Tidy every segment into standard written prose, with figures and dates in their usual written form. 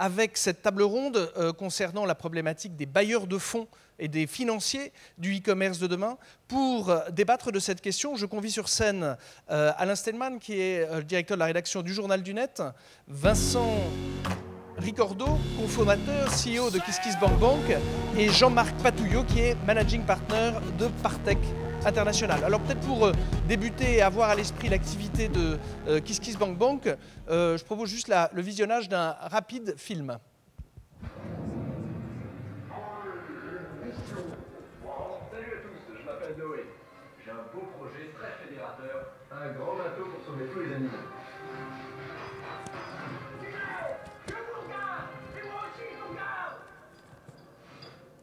avec cette table ronde concernant la problématique des bailleurs de fonds et des financiers du e-commerce de demain. Pour débattre de cette question, je convie sur scène Alain Stenman, qui est le directeur de la rédaction du Journal du Net, Vincent Ricordo, cofondateur, CEO de KissKissBankBank, et Jean-Marc Patouillot, qui est managing partner de Partech International. Alors peut-être pour débuter et avoir à l'esprit l'activité de KissKissBankBank, je propose juste le visionnage d'un rapide film. Salut à tous, je m'appelle Noé. J'ai un beau projet très fédérateur, un grand bateau pour sauver tous les animaux.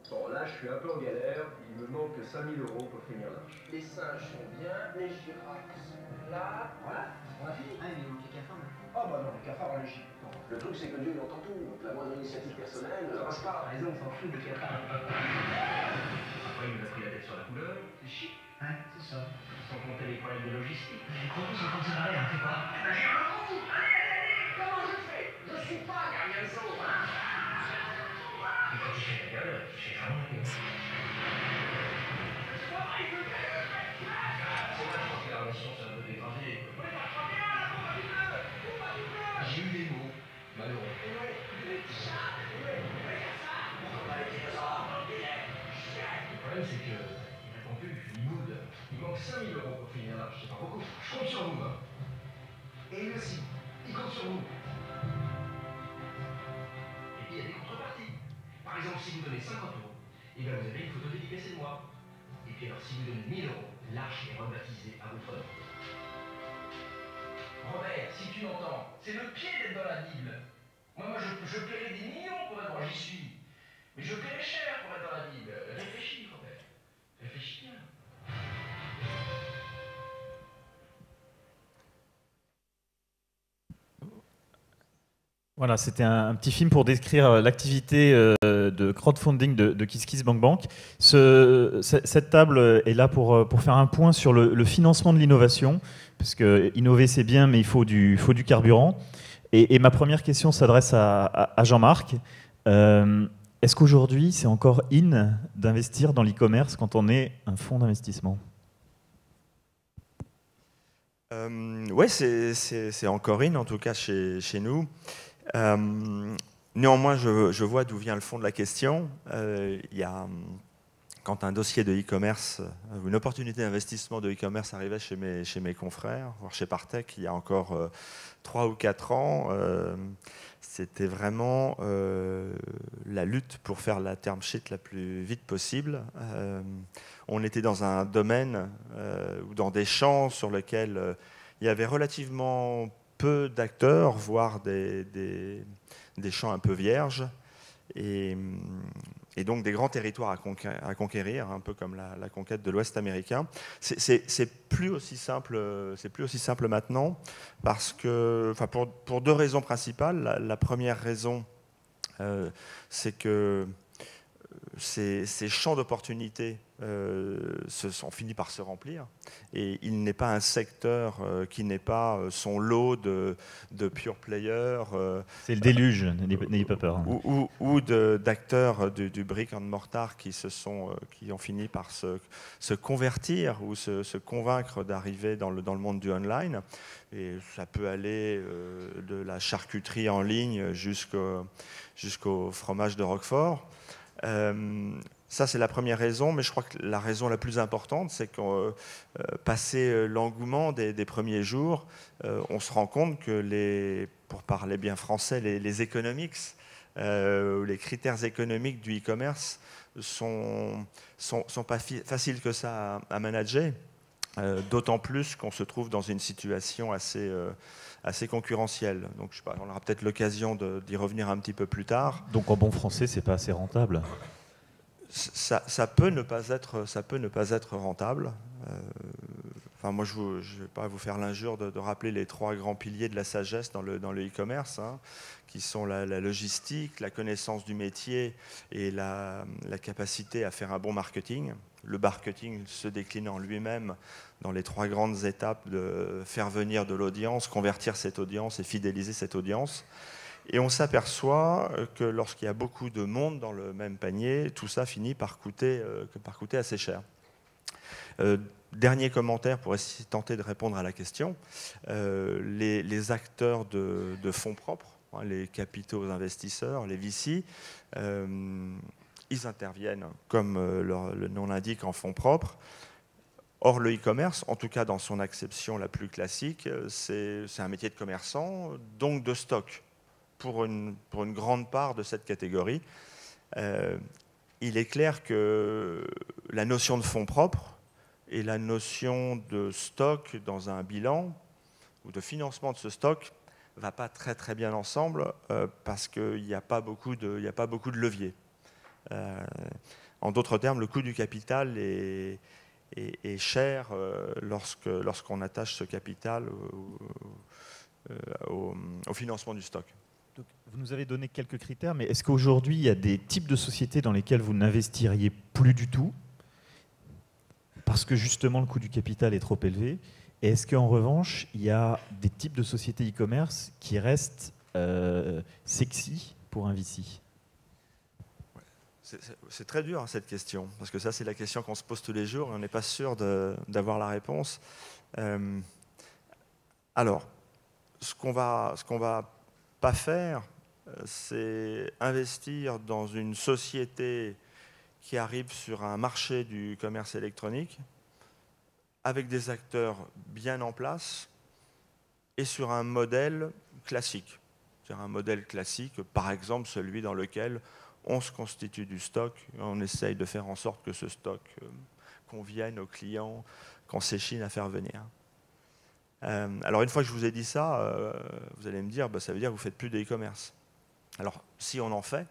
Bon, là, je suis un peu en galère. Il me manque 5 000 € pour finir l'arche. Les singes sont bien, les girafes sont là. Voilà, on a fini. Ah, mais il manque les cafards. Ah bah non, les cafards en Égypte. Le truc, c'est que Dieu, il entend tout. Donc la moindre initiative personnelle. Ça passe pas. Raison, on s'en fout des cafards. Après, il nous a pris la tête sur la couleur. C'est chic. Ouais, c'est ça. Sans compter les problèmes de logistique. Mais comment ça compte ça on fait quoi? Ben, j'ai un coup. Allez, comment je fais? Je suis pas Garganzo, hein. Et quand tu fais la gueule, tu fais vraiment la gueule. La relation s'est un peu dégradée. J'ai eu des mots malheureux. Le problème, c'est que il répond plus, il boude. Il manque 5 000 € pour finir l'arche, c'est pas beaucoup. Je compte sur vous, hein. Et lui aussi, il compte sur vous. Et puis il y a des contreparties. Par exemple, si vous donnez 50 €, et bien vous avez une photo dédicacée de moi. Et puis alors, si vous donnez 1 000 €, l'arche est rebaptisée à votre nom. Robert, si tu m'entends, c'est le pied d'être dans la Bible. Moi je paierais des millions pour être dans j'y suis. Mais je paierais cher pour être dans la Bible. Réfléchis, Robert. Réfléchis bien. Voilà, c'était un petit film pour décrire l'activité de crowdfunding de KissKissBankBank. Cette table est là pour faire un point sur le financement de l'innovation, parce que innover c'est bien, mais il faut du carburant. Et ma première question s'adresse à Jean-Marc. Est-ce qu'aujourd'hui c'est encore in d'investir dans l'e-commerce quand on est un fonds d'investissement ? Oui, c'est encore in, en tout cas chez nous. Néanmoins, je vois d'où vient le fond de la question. Quand un dossier de e-commerce, une opportunité d'investissement de e-commerce arrivait chez mes confrères, voire chez Partech, il y a encore 3 ou 4 ans, c'était vraiment la lutte pour faire la term sheet la plus vite possible. On était dans un domaine ou dans des champs sur lesquels il y avait relativement peu d'acteurs, voire des champs un peu vierges, et donc des grands territoires à conquérir, un peu comme la conquête de l'Ouest américain. C'est plus aussi simple maintenant, parce que, enfin, pour 2 raisons principales. La première raison, c'est que ces champs d'opportunités sont finis par se remplir, et il n'est pas un secteur qui n'ait pas son lot de pure players. C'est le déluge, n'ayez pas peur. Ou d'acteurs du brick and mortar qui ont fini par se convertir ou se convaincre d'arriver dans le monde du online. Et ça peut aller de la charcuterie en ligne jusqu'au fromage de Roquefort. Ça, c'est la première raison, mais je crois que la raison la plus importante, c'est que passé l'engouement des premiers jours, on se rend compte que pour parler bien français, les economics, les critères économiques du e-commerce sont pas faciles que ça à manager, d'autant plus qu'on se trouve dans une situation assez concurrentielle. Donc, je sais pas, on aura peut-être l'occasion d'y revenir un petit peu plus tard. Donc, en bon français, c'est pas assez rentable. Ça peut ne pas être rentable. Enfin, moi, je ne vais pas vous faire l'injure de rappeler les 3 grands piliers de la sagesse dans le e-commerce, hein, qui sont la logistique, la connaissance du métier et la capacité à faire un bon marketing. Le marketing se décline en lui-même dans les 3 grandes étapes de faire venir de l'audience, convertir cette audience et fidéliser cette audience. Et on s'aperçoit que lorsqu'il y a beaucoup de monde dans le même panier, tout ça finit par coûter assez cher. Dernier commentaire pour essayer de tenter de répondre à la question. Les acteurs de fonds propres, hein, les capitaux investisseurs, les VC, ils interviennent, comme le nom l'indique, en fonds propres. Or, le e-commerce, en tout cas dans son acception la plus classique, c'est un métier de commerçant, donc de stock, pour une grande part de cette catégorie. Il est clair que la notion de fonds propres et la notion de stock dans un bilan ou de financement de ce stock ne va pas très très bien ensemble parce qu'il n'y a pas beaucoup de leviers. En d'autres termes, le coût du capital est cher lorsqu'on attache ce capital au financement du stock. Donc, vous nous avez donné quelques critères, mais est-ce qu'aujourd'hui, il y a des types de sociétés dans lesquelles vous n'investiriez plus du tout parce que justement le coût du capital est trop élevé? Et est-ce qu'en revanche, il y a des types de sociétés e-commerce qui restent sexy pour un VC? C'est très dur, hein, cette question, parce que ça, c'est la question qu'on se pose tous les jours et on n'est pas sûr d'avoir la réponse. Alors, ce qu'on va pas faire, c'est investir dans une société qui arrive sur un marché du commerce électronique avec des acteurs bien en place et sur un modèle classique. C'est un modèle classique, par exemple celui dans lequel on se constitue du stock, on essaye de faire en sorte que ce stock convienne aux clients qu'on s'échine à faire venir. Alors une fois que je vous ai dit ça, vous allez me dire, ça veut dire que vous ne faites plus de e-commerce. Alors si on en fait,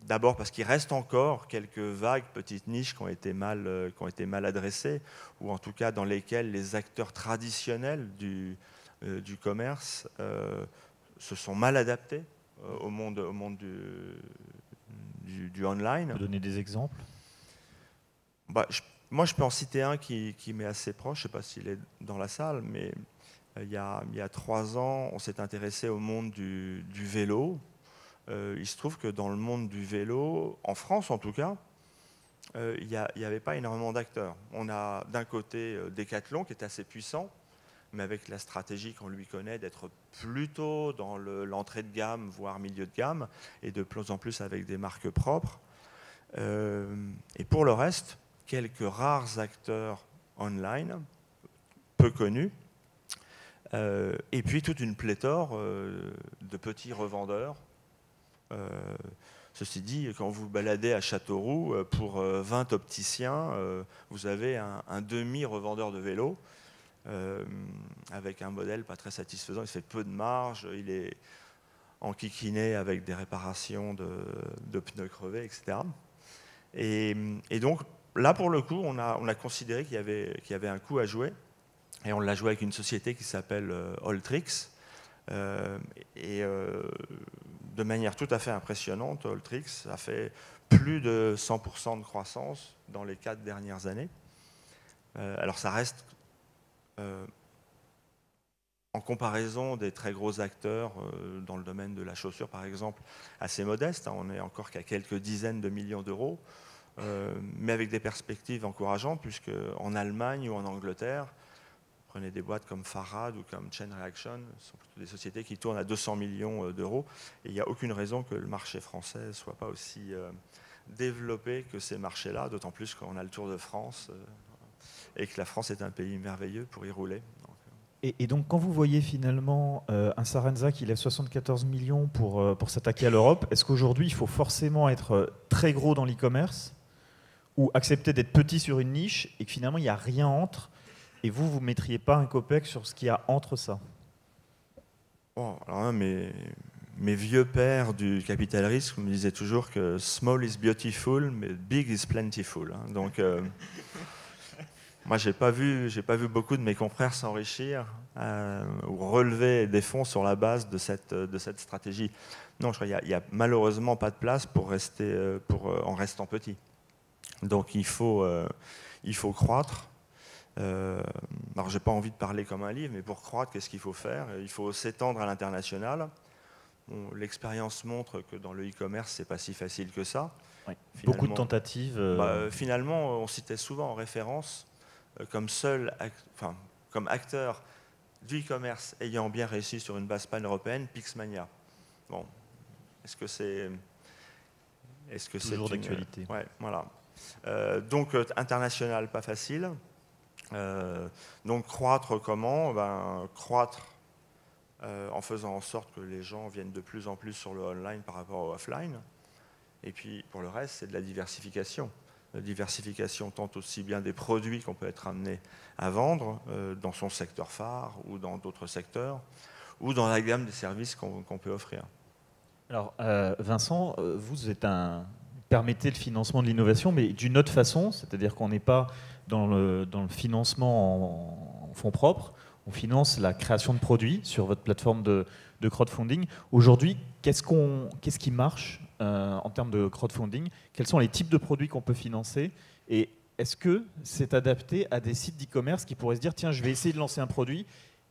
d'abord parce qu'il reste encore quelques vagues petites niches qui ont été mal adressées, ou en tout cas dans lesquelles les acteurs traditionnels du commerce se sont mal adaptés au monde du online. Vous pouvez donner des exemples? Moi, je peux en citer un qui m'est assez proche, je ne sais pas s'il est dans la salle, mais il y a 3 ans, on s'est intéressé au monde du vélo. Il se trouve que dans le monde du vélo, en France en tout cas, il n'y avait pas énormément d'acteurs. On a d'un côté Decathlon qui est assez puissant, mais avec la stratégie qu'on lui connaît d'être plutôt dans l'entrée de gamme, voire milieu de gamme, et de plus en plus avec des marques propres. Et pour le reste, quelques rares acteurs online, peu connus, et puis toute une pléthore de petits revendeurs. Ceci dit, quand vous baladez à Châteauroux, pour 20 opticiens, vous avez un demi-revendeur de vélos, avec un modèle pas très satisfaisant, il fait peu de marge, il est enquiquiné avec des réparations de pneus crevés, etc. Et donc là, pour le coup, on a considéré qu'il y avait un coup à jouer, et on l'a joué avec une société qui s'appelle Alltrix, de manière tout à fait impressionnante. Alltrix a fait plus de 100% de croissance dans les 4 dernières années. Alors ça reste, en comparaison des très gros acteurs dans le domaine de la chaussure, par exemple, assez modeste. On est encore qu'à quelques dizaines de millions d'euros, mais avec des perspectives encourageantes, puisque en Allemagne ou en Angleterre, prenez des boîtes comme Farad ou comme Chain Reaction, ce sont plutôt des sociétés qui tournent à 200 millions d'euros. Et il n'y a aucune raison que le marché français ne soit pas aussi développé que ces marchés-là, d'autant plus qu'on a le Tour de France et que la France est un pays merveilleux pour y rouler. Et donc, quand vous voyez finalement un Sarenza qui lève 74 millions pour s'attaquer à l'Europe, est-ce qu'aujourd'hui, il faut forcément être très gros dans l'e-commerce ou accepter d'être petit sur une niche et que finalement, il n'y a rien entre? Et vous ne mettriez pas un copec sur ce qu'il y a entre ça? Bon, alors là, mes vieux pères du capital risque me disaient toujours que small is beautiful, mais big is plentiful. Hein. Donc, moi, j'ai pas vu beaucoup de mes confrères s'enrichir ou relever des fonds sur la base de cette stratégie. Non, je crois qu'il n'y a malheureusement pas de place pour rester, en restant petit. Donc, il faut croître. Alors, j'ai pas envie de parler comme un livre, mais pour croître, qu'est-ce qu'il faut faire? Il faut s'étendre à l'international. Bon, l'expérience montre que dans le e-commerce, c'est pas si facile que ça. Oui. Beaucoup de tentatives. Finalement, on citait souvent en référence comme comme acteur du e-commerce ayant bien réussi sur une base pan-européenne, Pixmania. Bon, est-ce que c'est toujours d'actualité? Ouais, voilà. Donc international, pas facile. Donc croître comment? Croître en faisant en sorte que les gens viennent de plus en plus sur le online par rapport au offline. Et puis pour le reste, c'est de la diversification. La diversification tant aussi bien des produits qu'on peut être amené à vendre dans son secteur phare ou dans d'autres secteurs, ou dans la gamme des services qu'on peut offrir. Alors Vincent, vous êtes permettez le financement de l'innovation, mais d'une autre façon, c'est-à-dire qu'on n'est pas dans le financement en fonds propres, on finance la création de produits sur votre plateforme de crowdfunding. Aujourd'hui, qu'est-ce qui marche en termes de crowdfunding? Quels sont les types de produits qu'on peut financer? Et est-ce que c'est adapté à des sites d'e-commerce qui pourraient se dire, tiens, je vais essayer de lancer un produit,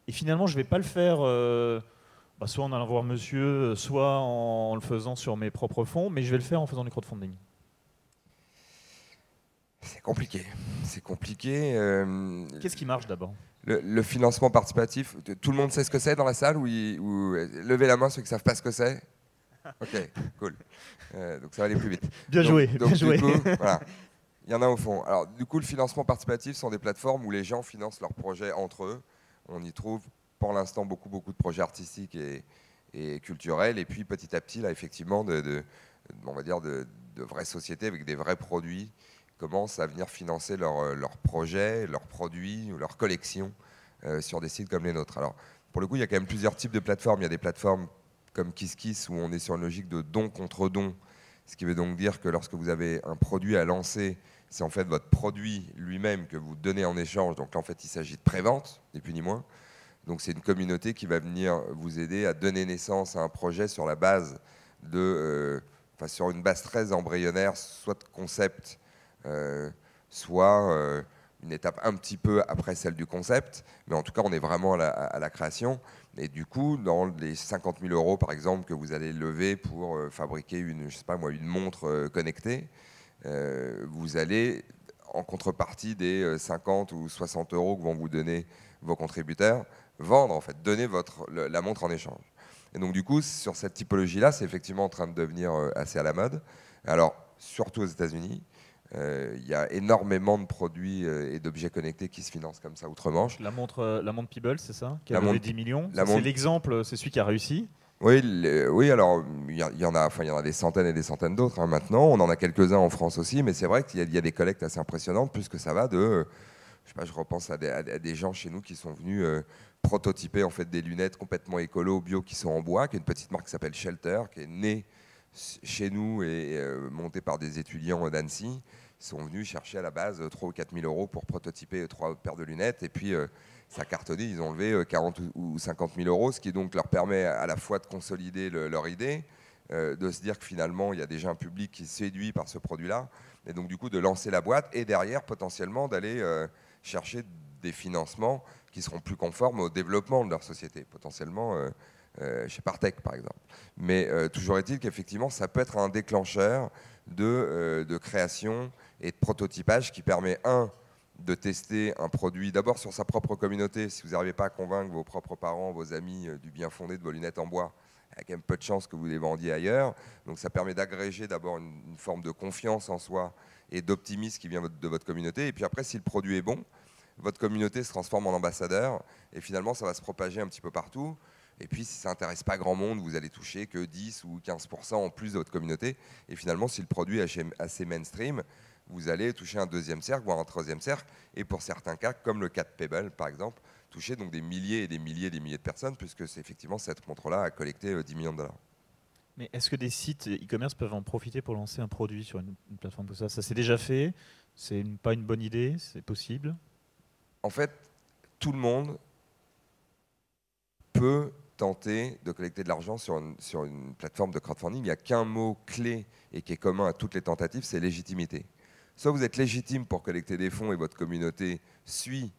et finalement, je ne vais pas le faire soit en allant voir monsieur, soit en le faisant sur mes propres fonds, mais je vais le faire en faisant du crowdfunding? C'est compliqué. C'est compliqué. Qu'est-ce qui marche d'abord? Le financement participatif, tout le monde sait ce que c'est dans la salle ou levez la main ceux qui ne savent pas ce que c'est? Ok, cool. Donc ça va aller plus vite. Bien joué, bien joué. Du coup, voilà. Il y en a au fond. Alors du coup, le financement participatif sont des plateformes où les gens financent leurs projets entre eux. On y trouve pour l'instant beaucoup de projets artistiques et culturels. Et puis petit à petit, là, effectivement, on va dire de vraies sociétés avec des vrais produits commencent à venir financer leurs projets, leurs produits ou leurs collections sur des sites comme les nôtres. Alors, pour le coup, il y a quand même plusieurs types de plateformes. Il y a des plateformes comme KissKiss où on est sur une logique de don contre don, ce qui veut donc dire que lorsque vous avez un produit à lancer, c'est en fait votre produit lui-même que vous donnez en échange. Donc là, en fait, il s'agit de prévente, ni plus ni moins. Donc c'est une communauté qui va venir vous aider à donner naissance à un projet sur la base sur une base très embryonnaire, soit de concept, soit une étape un petit peu après celle du concept, mais en tout cas on est vraiment à la création. Et du coup, dans les 50 000 € par exemple que vous allez lever pour fabriquer une montre connectée, vous allez, en contrepartie des 50 ou 60 € que vont vous donner vos contributeurs, vendre, en fait, donner la montre en échange. Et donc du coup, sur cette typologie-là, c'est effectivement en train de devenir assez à la mode. Alors, surtout aux États-Unis, il y a énormément de produits et d'objets connectés qui se financent comme ça outre-Manche. La montre Peebles, c'est ça? Qui a levé 10 millions. C'est l'exemple, c'est celui qui a réussi. Oui, alors il y en a des centaines et des centaines d'autres hein, maintenant. On en a quelques-uns en France aussi, mais c'est vrai qu'il y a des collectes assez impressionnantes, puisque ça va de... je repense à des gens chez nous qui sont venus prototyper en fait, des lunettes complètement écolo, bio, qui sont en bois, qui est une petite marque qui s'appelle Shelter, qui est née chez nous et montée par des étudiants d'Annecy. Ils sont venus chercher à la base 3 ou 4 000 € pour prototyper 3 paires de lunettes. Et puis, ça a cartonné, ils ont levé 40 ou 50 000 €, ce qui donc leur permet à la fois de consolider leur idée, de se dire que finalement, il y a déjà un public qui est séduit par ce produit-là, et donc du coup de lancer la boîte, et derrière, potentiellement, d'aller chercher des financements qui seront plus conformes au développement de leur société, potentiellement chez Partech, par exemple. Mais toujours est-il qu'effectivement, ça peut être un déclencheur de création et de prototypage qui permet, de tester un produit d'abord sur sa propre communauté. Si vous n'arrivez pas à convaincre vos propres parents, vos amis du bien fondé de vos lunettes en bois, il y a quand même peu de chances que vous les vendiez ailleurs. Donc ça permet d'agréger d'abord une forme de confiance en soi et d'optimisme qui vient de votre communauté. Et puis après, si le produit est bon, votre communauté se transforme en ambassadeur et finalement ça va se propager un petit peu partout. Et puis si ça n'intéresse pas grand monde, vous allez toucher que 10 ou 15% en plus de votre communauté. Et finalement, si le produit est assez mainstream, vous allez toucher un deuxième cercle, voire un troisième cercle. Et pour certains cas, comme le cas de Pebble par exemple, toucher donc des milliers et des milliers et des milliers de personnes, puisque c'est effectivement cette montre-là a collecté 10 millions de $. Mais est-ce que des sites e-commerce peuvent en profiter pour lancer un produit sur une plateforme comme ça? Ça s'est déjà fait? C'est pas une bonne idée? C'est possible? En fait, tout le monde peut tenter de collecter de l'argent sur une plateforme de crowdfunding. Il n'y a qu'un mot clé et qui est commun à toutes les tentatives, c'est légitimité. Soit vous êtes légitime pour collecter des fonds et votre communauté suit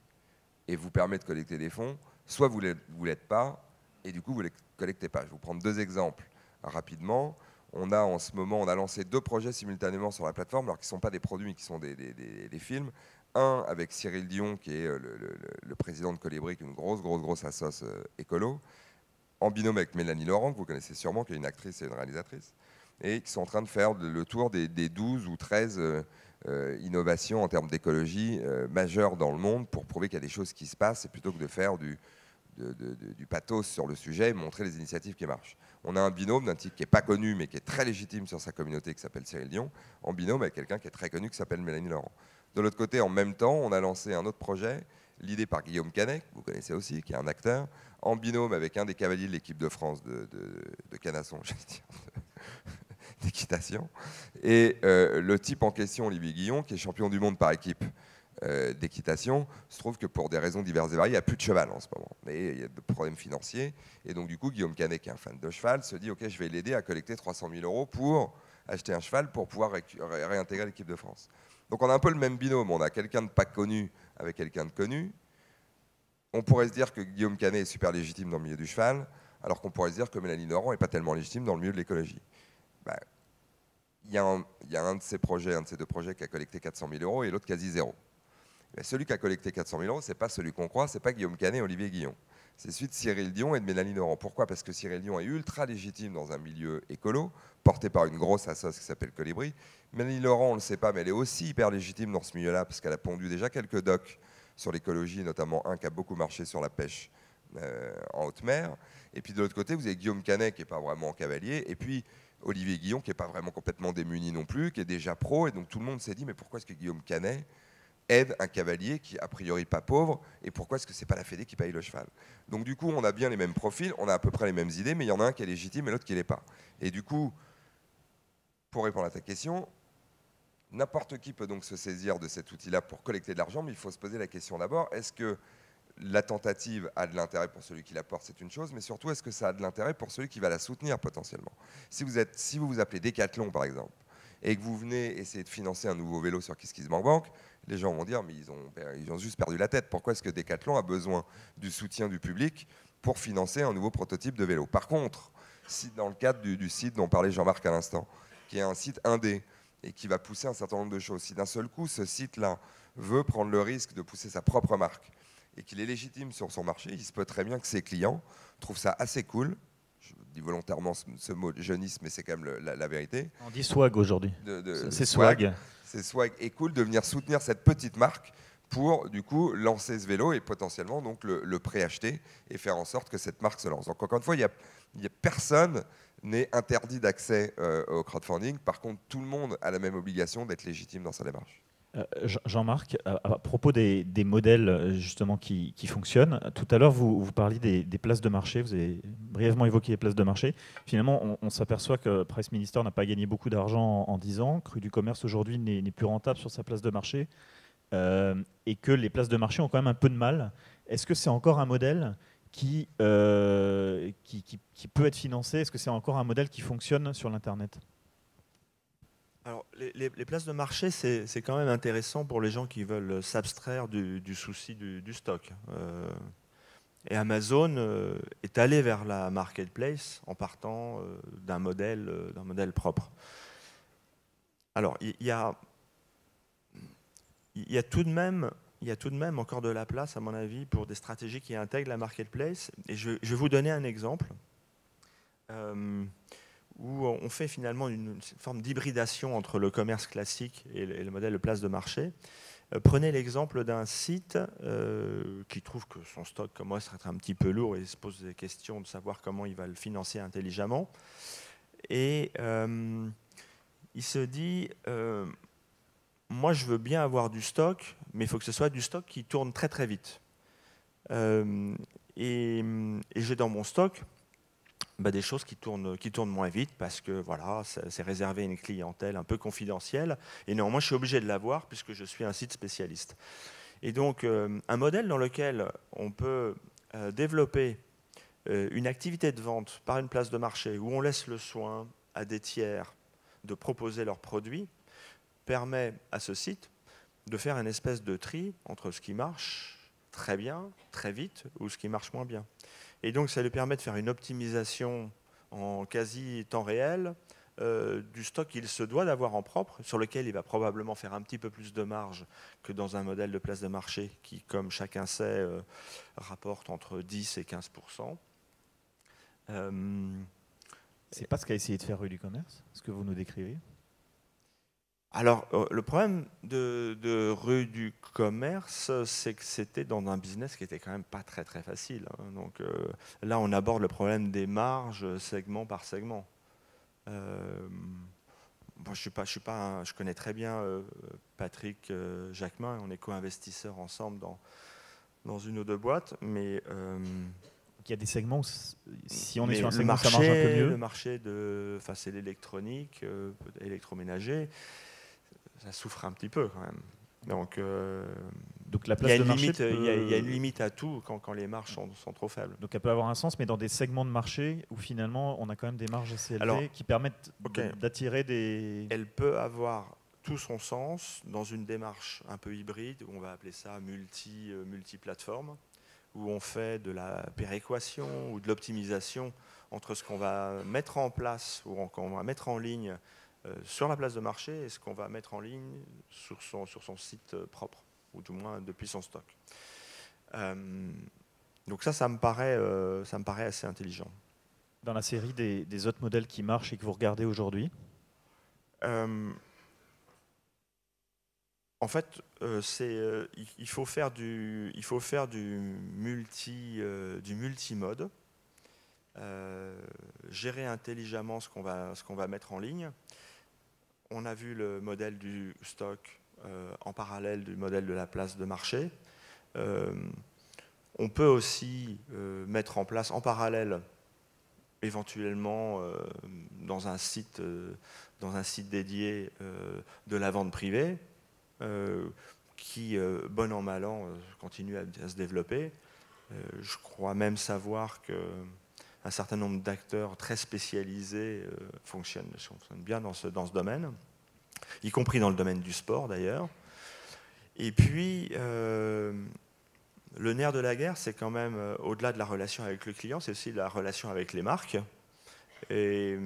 et vous permet de collecter des fonds, soit vous ne l'êtes pas et du coup, vous ne les collectez pas. Je vais vous prendre 2 exemples rapidement. On a en ce moment, on a lancé 2 projets simultanément sur la plateforme, alors qu'ils ne sont pas des produits, mais qui sont des films. Un avec Cyril Dion, qui est le président de Colibri, qui est une grosse assoce écolo, en binôme avec Mélanie Laurent, que vous connaissez sûrement, qui est une actrice et une réalisatrice, et qui sont en train de faire le tour des 12 ou 13 innovations en termes d'écologie majeures dans le monde pour prouver qu'il y a des choses qui se passent, et plutôt que de faire du pathos sur le sujet et montrer les initiatives qui marchent. On a un binôme d'un type qui n'est pas connu, mais qui est très légitime sur sa communauté, qui s'appelle Cyril Dion, en binôme avec quelqu'un qui est très connu, qui s'appelle Mélanie Laurent. De l'autre côté, en même temps, on a lancé un autre projet, l'idée par Guillaume Canet, que vous connaissez aussi, qui est un acteur, en binôme avec un des cavaliers de l'équipe de France de canasson, j'allais dire, d'équitation, et le type en question, Olivier Guillon, qui est champion du monde par équipe d'équitation, se trouve que pour des raisons diverses et variées, il n'y a plus de cheval en ce moment. Mais il y a des problèmes financiers. Et donc, du coup, Guillaume Canet, qui est un fan de cheval, se dit « Ok, je vais l'aider à collecter 300 000 € pour acheter un cheval pour pouvoir réintégrer l'équipe de France. » Donc, on a un peu le même binôme. On a quelqu'un de pas connu avec quelqu'un de connu. On pourrait se dire que Guillaume Canet est super légitime dans le milieu du cheval, alors qu'on pourrait se dire que Mélanie Laurent n'est pas tellement légitime dans le milieu de l'écologie. Ben, il y a un de ces projets, un de ces 2 projets qui a collecté 400 000 € et l'autre quasi zéro. Mais celui qui a collecté 400 000 €, ce n'est pas celui qu'on croit, ce n'est pas Guillaume Canet et Olivier Guillon. C'est celui de Cyril Dion et de Mélanie Laurent. Pourquoi? Parce que Cyril Dion est ultra légitime dans un milieu écolo, porté par une grosse assoce qui s'appelle Colibri. Mélanie Laurent, on ne le sait pas, mais elle est aussi hyper légitime dans ce milieu-là, parce qu'elle a pondu déjà quelques docs sur l'écologie, notamment un qui a beaucoup marché sur la pêche en haute mer. Et puis de l'autre côté, vous avez Guillaume Canet, qui n'est pas vraiment cavalier, et puis Olivier Guillon, qui n'est pas vraiment complètement démuni non plus, qui est déjà pro. Et donc tout le monde s'est dit, mais pourquoi est-ce que Guillaume Canet aide un cavalier qui a priori pas pauvre, et pourquoi est-ce que c'est pas la Fédé qui paye le cheval? Donc du coup, on a bien les mêmes profils, on a à peu près les mêmes idées, mais il y en a un qui est légitime et l'autre qui l'est pas. Et du coup, pour répondre à ta question, n'importe qui peut donc se saisir de cet outil-là pour collecter de l'argent, mais il faut se poser la question d'abord, est-ce que la tentative a de l'intérêt pour celui qui la porte, c'est une chose, mais surtout, est-ce que ça a de l'intérêt pour celui qui va la soutenir potentiellement? Si vous vous appelez Decathlon, par exemple, et que vous venez essayer de financer un nouveau vélo sur KissKissBankBank, les gens vont dire, mais ils ont juste perdu la tête. Pourquoi est-ce que Decathlon a besoin du soutien du public pour financer un nouveau prototype de vélo? Par contre, si dans le cadre du site dont parlait Jean-Marc à l'instant, qui est un site indé et qui va pousser un certain nombre de choses, si d'un seul coup, ce site-là veut prendre le risque de pousser sa propre marque et qu'il est légitime sur son marché, il se peut très bien que ses clients trouvent ça assez cool. Je dis volontairement ce mot jeunisme, mais c'est quand même la vérité. On dit swag aujourd'hui. C'est swag. C'est swag et cool de venir soutenir cette petite marque pour du coup lancer ce vélo et potentiellement donc le préacheter et faire en sorte que cette marque se lance. Donc encore une fois, personne n'est interdit d'accès au crowdfunding. Par contre, tout le monde a la même obligation d'être légitime dans sa démarche. Jean-Marc, à propos des modèles justement qui fonctionnent, tout à l'heure vous parliez des places de marché, vous avez brièvement évoqué les places de marché. Finalement, on s'aperçoit que Price Minister n'a pas gagné beaucoup d'argent en 10 ans, Cru du Commerce aujourd'hui n'est plus rentable sur sa place de marché, et que les places de marché ont quand même un peu de mal. Est-ce que c'est encore un modèle qui peut être financé? Est-ce que c'est encore un modèle qui fonctionne sur l'Internet? Alors, les places de marché, c'est quand même intéressant pour les gens qui veulent s'abstraire du souci du stock. Et Amazon est allé vers la marketplace en partant d'un modèle propre. Alors, il y a tout de même encore de la place, à mon avis, pour des stratégies qui intègrent la marketplace. Et je vais vous donner un exemple. Où on fait finalement une forme d'hybridation entre le commerce classique et le modèle de place de marché. Prenez l'exemple d'un site qui trouve que son stock commence à être un petit peu lourd et se pose des questions de savoir comment il va le financer intelligemment. Et il se dit, moi je veux bien avoir du stock, mais il faut que ce soit du stock qui tourne très très vite. Et j'ai dans mon stock des choses qui tournent moins vite parce que voilà, c'est réservé à une clientèle un peu confidentielle et néanmoins je suis obligé de l'avoir puisque je suis un site spécialiste. Et donc un modèle dans lequel on peut développer une activité de vente par une place de marché où on laisse le soin à des tiers de proposer leurs produits permet à ce site de faire une espèce de tri entre ce qui marche très bien, très vite ou ce qui marche moins bien. Et donc ça lui permet de faire une optimisation en quasi temps réel du stock qu'il se doit d'avoir en propre, sur lequel il va probablement faire un petit peu plus de marge que dans un modèle de place de marché qui, comme chacun sait, rapporte entre 10 et 15%. C'est pas ce qu'a essayé de faire Rue du Commerce, ce que vous nous décrivez? Alors, le problème de Rue du Commerce, c'est que c'était dans un business qui était quand même pas très très facile, hein. Donc là, on aborde le problème des marges segment par segment. Bon, je connais très bien Patrick Jacquemin, on est co-investisseurs ensemble dans une ou deux boîtes, mais Il y a des segments où, si on est mais sur un le segment, marché, ça marche un peu mieux. le marché c'est l'électronique, électroménager, ça souffre un petit peu quand même. Donc, Donc la il y a place de une marché limite, il y a peut... une limite à tout quand les marges sont trop faibles. Donc elle peut avoir un sens, mais dans des segments de marché où finalement on a quand même des marges assez élevées Alors, qui permettent ok. d'attirer des... Elle peut avoir tout son sens dans une démarche un peu hybride, où on va appeler ça multi-plateforme, où on fait de la péréquation ou de l'optimisation entre ce qu'on va mettre en place ou qu'on va mettre en ligne sur la place de marché et ce qu'on va mettre en ligne sur son site propre, ou du moins depuis son stock. Donc ça me paraît assez intelligent. Dans la série des autres modèles qui marchent et que vous regardez aujourd'hui? En fait, il faut faire du multimode, gérer intelligemment ce qu'on va mettre en ligne. On a vu le modèle du stock en parallèle du modèle de la place de marché. On peut aussi mettre en place en parallèle, éventuellement dans un site dédié, de la vente privée, qui, bon an mal an, continue à se développer. Je crois même savoir qu'un certain nombre d'acteurs très spécialisés fonctionnent bien dans ce domaine, y compris dans le domaine du sport d'ailleurs. Et puis, le nerf de la guerre, c'est quand même, au-delà de la relation avec le client, c'est aussi la relation avec les marques. Et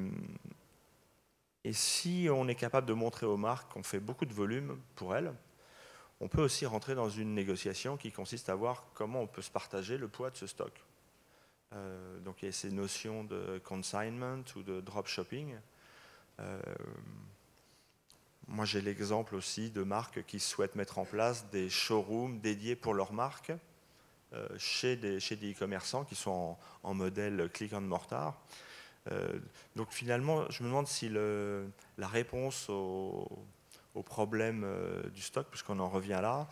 si on est capable de montrer aux marques qu'on fait beaucoup de volume pour elles, on peut aussi rentrer dans une négociation qui consiste à voir comment on peut se partager le poids de ce stock. Donc il y a ces notions de consignment ou de drop shopping. Moi j'ai l'exemple aussi de marques qui souhaitent mettre en place des showrooms dédiés pour leurs marques chez des e-commerçants qui sont en modèle click and mortar. Donc finalement, je me demande si la réponse au problème du stock, puisqu'on en revient là,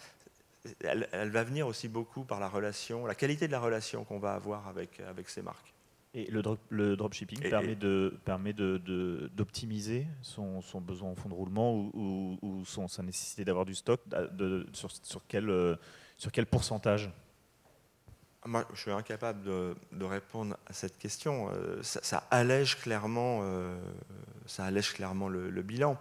elle va venir aussi beaucoup par la qualité de la relation qu'on va avoir avec ces marques. Et le dropshipping permet d'optimiser son besoin en fonds de roulement ou sa nécessité d'avoir du stock sur quel pourcentage? Moi, je suis incapable de répondre à cette question. Ça allège clairement le bilan.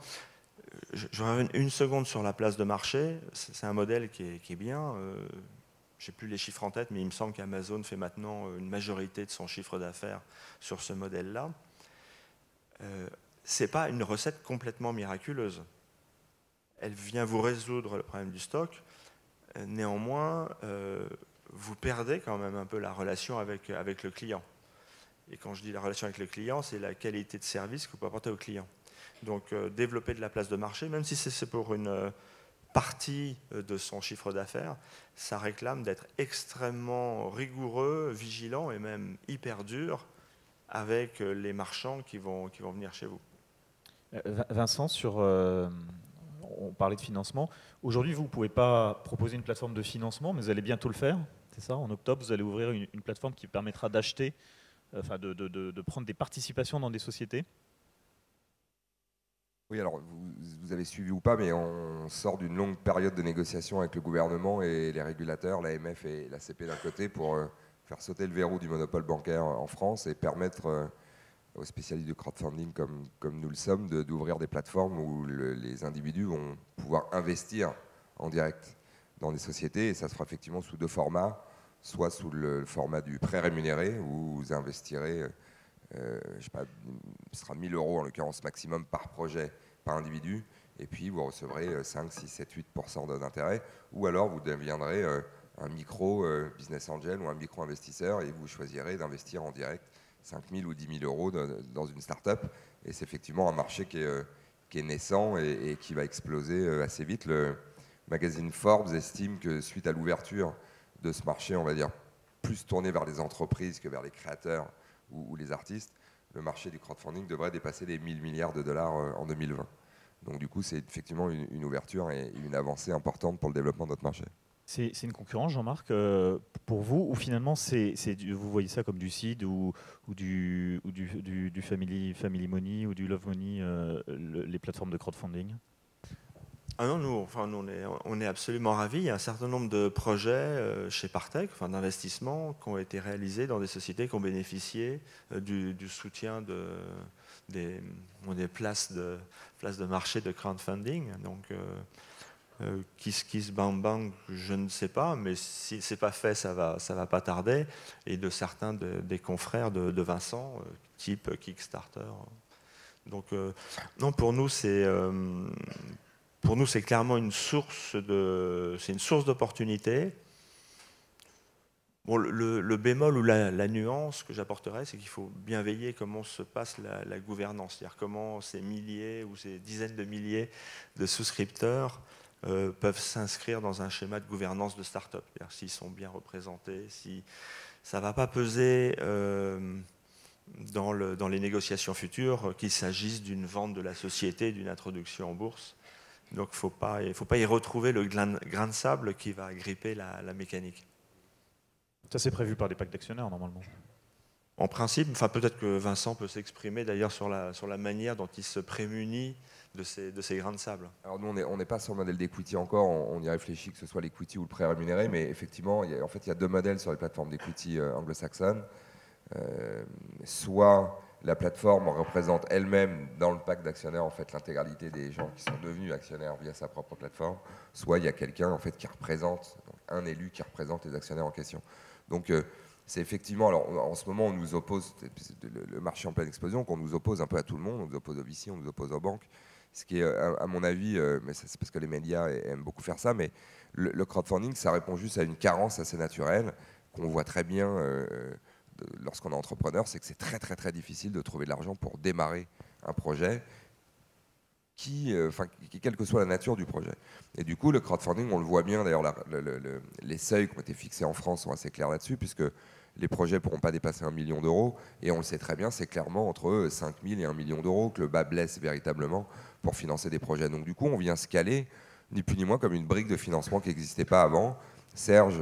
Je reviens une seconde sur la place de marché. C'est un modèle qui est bien. Je n'ai plus les chiffres en tête, mais il me semble qu'Amazon fait maintenant une majorité de son chiffre d'affaires sur ce modèle-là. Ce n'est pas une recette complètement miraculeuse. Elle vient vous résoudre le problème du stock. Néanmoins, vous perdez quand même un peu la relation avec le client. Et quand je dis la relation avec le client, c'est la qualité de service que vous pouvez apporter au client. Donc développer de la place de marché, même si c'est pour une partie de son chiffre d'affaires, ça réclame d'être extrêmement rigoureux, vigilant et même hyper dur avec les marchands qui vont venir chez vous. Vincent, on parlait de financement. Aujourd'hui, vous ne pouvez pas proposer une plateforme de financement, mais vous allez bientôt le faire. C'est ça, en octobre, vous allez ouvrir une plateforme qui permettra d'acheter, de prendre des participations dans des sociétés. Oui, alors vous avez suivi ou pas, mais on sort d'une longue période de négociation avec le gouvernement et les régulateurs, l'AMF et la CP d'un côté, pour faire sauter le verrou du monopole bancaire en France et permettre aux spécialistes du crowdfunding comme nous le sommes d'ouvrir des plateformes où les individus vont pouvoir investir en direct dans des sociétés, et ça se fera effectivement sous deux formats, soit sous le format du prêt rémunéré, où vous investirez, je sais pas, ce sera 1 000 € en l'occurrence maximum par projet, par individu, et puis vous recevrez 5, 6, 7, 8% d'intérêt, ou alors vous deviendrez un micro business angel ou un micro investisseur et vous choisirez d'investir en direct 5 000 ou 10 000 € dans une start-up. Et c'est effectivement un marché qui est naissant et qui va exploser assez vite. Le magazine Forbes estime que suite à l'ouverture de ce marché, on va dire plus tourné vers les entreprises que vers les créateurs ou les artistes, le marché du crowdfunding devrait dépasser les 1 000 milliards de dollars en 2020. Donc du coup, c'est effectivement une ouverture et une avancée importante pour le développement de notre marché. C'est une concurrence, Jean-Marc, pour vous, ou finalement vous voyez ça comme du seed ou du family money ou du love money, les plateformes de crowdfunding? Ah non, nous on est absolument ravis. Il y a un certain nombre de projets chez Partech, d'investissements qui ont été réalisés dans des sociétés qui ont bénéficié du soutien des places de marché de crowdfunding. Donc, KissKissBankBank, je ne sais pas, mais si c'est pas fait, ça va pas tarder. Et de certains des confrères de Vincent, type Kickstarter. Donc, non, pour nous, c'est clairement une source d'opportunités. Bon, le bémol ou la nuance que j'apporterais, c'est qu'il faut bien veiller comment se passe la gouvernance, c'est-à-dire comment ces milliers ou ces dizaines de milliers de souscripteurs peuvent s'inscrire dans un schéma de gouvernance de start-up. S'ils sont bien représentés, si ça ne va pas peser dans les négociations futures qu'il s'agisse d'une vente de la société, d'une introduction en bourse. Donc il ne faut pas y retrouver le grain de sable qui va gripper la mécanique. Ça, c'est prévu par des packs d'actionnaires, normalement. En principe, peut-être que Vincent peut s'exprimer d'ailleurs sur la manière dont il se prémunit de ces grains de sable. Alors nous, on n'est pas sur le modèle d'equity encore, on y réfléchit que ce soit l'equity ou le prêt rémunéré, mais effectivement, il y a deux modèles sur les plateformes d'equity anglo-saxonnes. Soit la plateforme représente elle-même dans le pack d'actionnaires l'intégralité des gens qui sont devenus actionnaires via sa propre plateforme, soit il y a quelqu'un qui représente, donc un élu qui représente les actionnaires en question. Donc c'est effectivement, alors en ce moment on nous oppose, le marché en pleine explosion, qu'on nous oppose un peu à tout le monde, on nous oppose aux VC, on nous oppose aux banques, ce qui est à mon avis, mais c'est parce que les médias aiment beaucoup faire ça, mais le crowdfunding ça répond juste à une carence assez naturelle qu'on voit très bien lorsqu'on est entrepreneur, c'est que c'est très très très difficile de trouver de l'argent pour démarrer un projet quelle que soit la nature du projet. Et du coup, le crowdfunding, on le voit bien, d'ailleurs, les seuils qui ont été fixés en France sont assez clairs là-dessus, puisque les projets ne pourront pas dépasser 1 million d'euros, et on le sait très bien, c'est clairement entre 5 000 et 1 million d'euros que le bas blesse véritablement pour financer des projets. Donc du coup, on vient se caler, ni plus ni moins, comme une brique de financement qui n'existait pas avant. Serge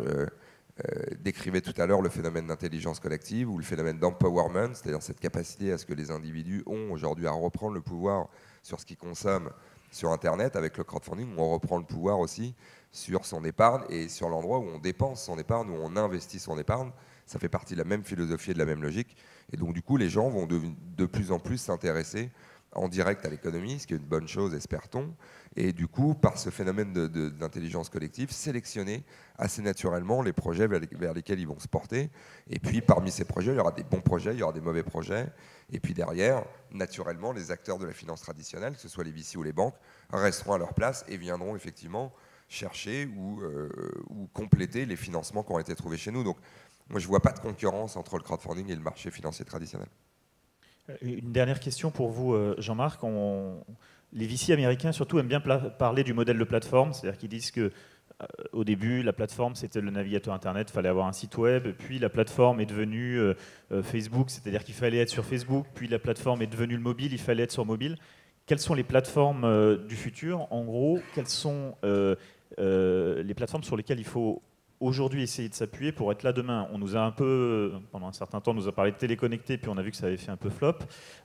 décrivait tout à l'heure le phénomène d'intelligence collective ou le phénomène d'empowerment, c'est-à-dire cette capacité à ce que les individus ont aujourd'hui à reprendre le pouvoir sur ce qu'ils consomment sur Internet. Avec le crowdfunding, on reprend le pouvoir aussi sur son épargne et sur l'endroit où on dépense son épargne, où on investit son épargne. Ça fait partie de la même philosophie et de la même logique. Et donc du coup, les gens vont de plus en plus s'intéresser en direct à l'économie, ce qui est une bonne chose, espère-t-on. Et du coup, par ce phénomène d'intelligence collective, sélectionner assez naturellement les projets vers lesquels ils vont se porter. Et puis, parmi ces projets, il y aura des bons projets, il y aura des mauvais projets. Et puis derrière, naturellement, les acteurs de la finance traditionnelle, que ce soit les VC ou les banques, resteront à leur place et viendront effectivement chercher ou compléter les financements qui ont été trouvés chez nous. Donc, moi, je ne vois pas de concurrence entre le crowdfunding et le marché financier traditionnel. Une dernière question pour vous, Jean-Marc. Les VC américains, surtout, aiment bien parler du modèle de plateforme, c'est-à-dire qu'ils disent que au début, la plateforme, c'était le navigateur Internet, il fallait avoir un site web, puis la plateforme est devenue Facebook, c'est-à-dire qu'il fallait être sur Facebook, puis la plateforme est devenue le mobile, il fallait être sur mobile. Quelles sont les plateformes du futur? En gros, quelles sont les plateformes sur lesquelles il faut aujourd'hui essayer de s'appuyer pour être là demain? On nous a un peu, pendant un certain temps, on nous a parlé de téléconnecté, puis on a vu que ça avait fait un peu flop.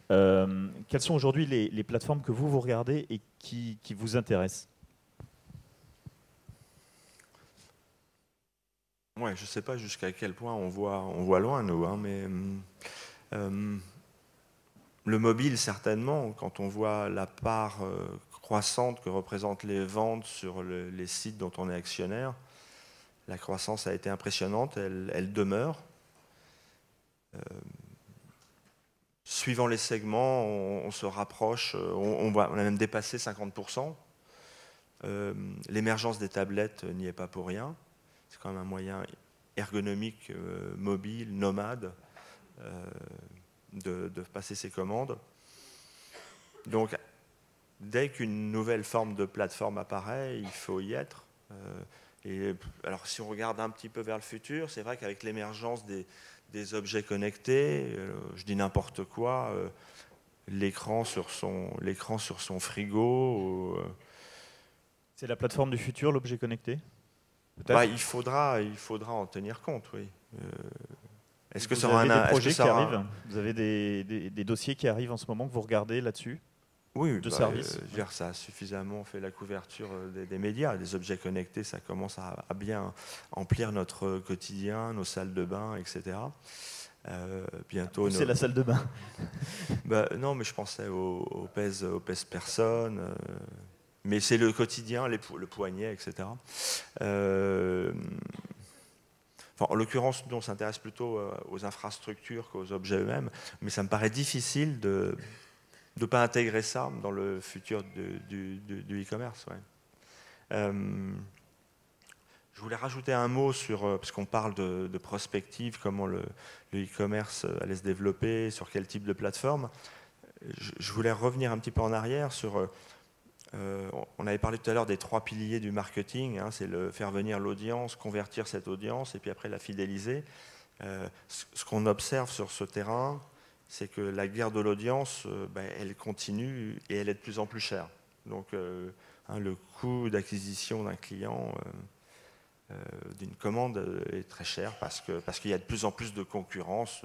Quelles sont aujourd'hui les plateformes que vous regardez et qui vous intéressent? Ouais, je ne sais pas jusqu'à quel point on voit loin, nous, hein, mais le mobile, certainement, quand on voit la part croissante que représentent les ventes sur les sites dont on est actionnaire, La croissance a été impressionnante, elle demeure. Suivant les segments, on se rapproche, on a même dépassé 50%. L'émergence des tablettes n'y est pas pour rien. C'est quand même un moyen ergonomique, mobile, nomade, de passer ses commandes. Donc, dès qu'une nouvelle forme de plateforme apparaît, il faut y être. Alors, si on regarde un petit peu vers le futur, c'est vrai qu'avec l'émergence des objets connectés, je dis n'importe quoi, l'écran sur son frigo. C'est la plateforme du futur, l'objet connecté? Il faudra en tenir compte, oui. Est-ce que vous ça aura avez des projets qui aura... arrivent? Vous avez des dossiers qui arrivent en ce moment que vous regardez là-dessus? Oui, de services. Ça a suffisamment fait la couverture des médias. Les objets connectés, ça commence à bien emplir notre quotidien, nos salles de bain, etc. Bientôt. C'est la salle de bain. Non, mais je pensais au pèse personnes. Mais c'est le quotidien, le poignet, etc. En l'occurrence, nous, on s'intéresse plutôt aux infrastructures qu'aux objets eux-mêmes. Mais ça me paraît difficile de ne pas intégrer ça dans le futur du e-commerce. Ouais. Je voulais rajouter un mot sur, parce qu'on parle de prospective, comment le e-commerce allait se développer, sur quel type de plateforme. Je voulais revenir un petit peu en arrière sur... on avait parlé tout à l'heure des 3 piliers du marketing, hein, c'est faire venir l'audience, convertir cette audience et puis après la fidéliser. Ce qu'on observe sur ce terrain, c'est que la guerre de l'audience, elle continue et elle est de plus en plus chère. Donc le coût d'acquisition d'un client, d'une commande est très cher parce qu'il y a de plus en plus de concurrence.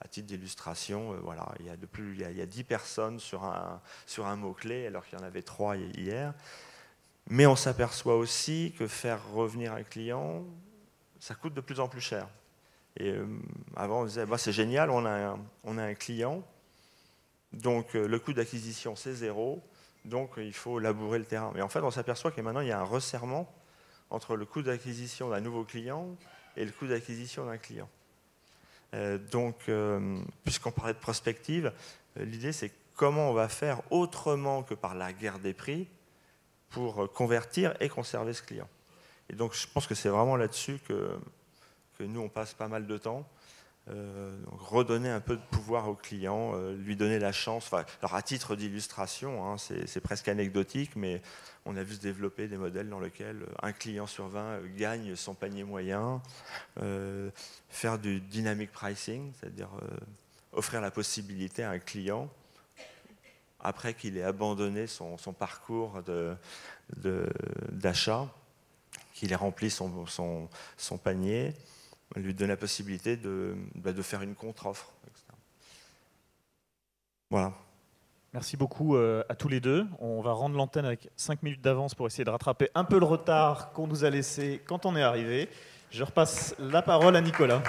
À titre d'illustration, voilà, il y a 10 personnes sur un mot-clé alors qu'il y en avait 3 hier. Mais on s'aperçoit aussi que faire revenir un client, ça coûte de plus en plus cher. Et avant, on disait, c'est génial, on a un client, donc le coût d'acquisition, c'est 0, donc il faut labourer le terrain. Mais en fait, on s'aperçoit que maintenant, il y a un resserrement entre le coût d'acquisition d'un nouveau client et le coût d'acquisition d'un client. Puisqu'on parlait de prospective, l'idée c'est comment on va faire autrement que par la guerre des prix pour convertir et conserver ce client. Et donc je pense que c'est vraiment là-dessus que nous on passe pas mal de temps. Donc redonner un peu de pouvoir au client, lui donner la chance. Alors à titre d'illustration, hein, c'est presque anecdotique, mais on a vu se développer des modèles dans lesquels un client sur 20 gagne son panier moyen, faire du dynamic pricing, c'est-à-dire offrir la possibilité à un client, après qu'il ait abandonné son parcours d'achat, qu'il ait rempli son panier, lui donner la possibilité de faire une contre-offre, etc. Voilà. Merci beaucoup à tous les deux. On va rendre l'antenne avec 5 minutes d'avance pour essayer de rattraper un peu le retard qu'on nous a laissé quand on est arrivé. Je repasse la parole à Nicolas.